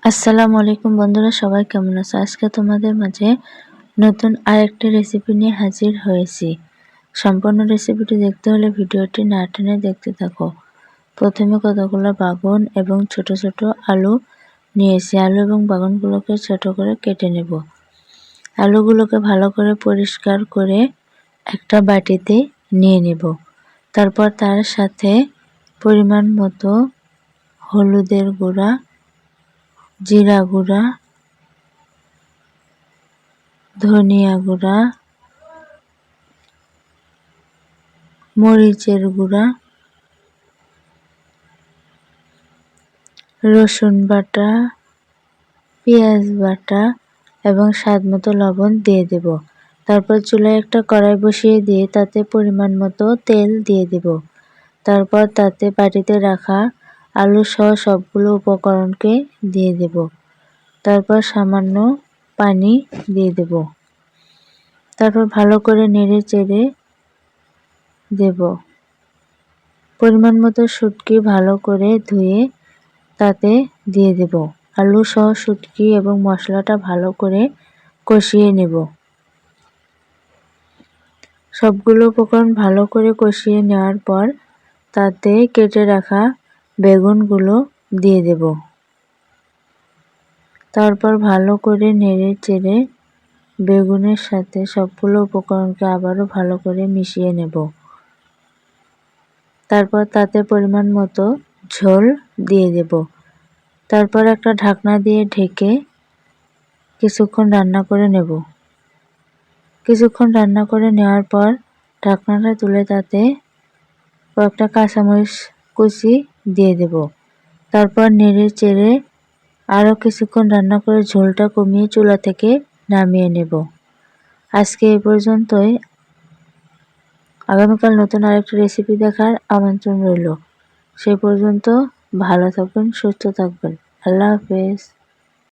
আসসালামু আলাইকুম বন্ধুরা, সবাই কেমন আছো? আজকে তোমাদের মাঝে নতুন আরেকটি রেসিপি নিয়ে হাজির হয়েছি। সম্পূর্ণ রেসিপিটি দেখতে হলে ভিডিওটি না টেনে দেখতে থাকো। প্রথমে কতগুলো বাগুন এবং ছোট ছোট আলু নিয়েছি। আলু এবং বাগুনগুলোকে ছোট করে কেটে নেব। আলুগুলোকে ভালো করে পরিষ্কার করে একটা বাটিতে নিয়ে নেব। তারপর তার সাথে পরিমাণ মতো হলুদের গুঁড়া, জিরা গুঁড়া, ধনিয়া গুঁড়া, মরিচের গুঁড়া, রসুন বাটা, পেঁয়াজ বাটা এবং স্বাদমতো লবণ দিয়ে দেব। তারপর চুলায় একটা কড়াই বসিয়ে দিয়ে তাতে পরিমাণ মতো তেল দিয়ে দেব। তারপর তাতে বাটিতে রাখা আলু সহ সবগুলো উপকরণকে দিয়ে দেব। তারপর সামান্য পানি দিয়ে দেব। তারপর ভালো করে নেড়ে চেড়ে দেব। পরিমাণ মতো শুটকি ভালো করে ধুয়ে তাতে দিয়ে দেব। আলু সহ শুটকি এবং মশলাটা ভালো করে কষিয়ে নেব। সবগুলো উপকরণ ভালো করে কষিয়ে নেওয়ার পর তাতে কেটে রাখা বেগুনগুলো দিয়ে দেব। তারপর ভালো করে নেড়ে চেড়ে বেগুনের সাথে সবগুলো উপকরণকে আবারও ভালো করে মিশিয়ে নেব। তারপর তাতে পরিমাণ মতো ঝোল দিয়ে দেব। তারপর একটা ঢাকনা দিয়ে ঢেকে কিছুক্ষণ রান্না করে নেব। কিছুক্ষণ রান্না করে নেওয়ার পর ঢাকনাটা তুলে তাতে কয়েকটা কাঁচামরিচ কুচি দিয়ে দেব। তারপর নেড়ে চেড়ে আরও কিছুক্ষণ রান্না করে ঝোলটা কমিয়ে চুলা থেকে নামিয়ে নেব। আজকে এই পর্যন্তই। আগামীকাল নতুন আরেকটি রেসিপি দেখার আমন্ত্রণ রইল। সেই পর্যন্ত ভালো থাকবেন, সুস্থ থাকবেন। আল্লাহ হাফেজ।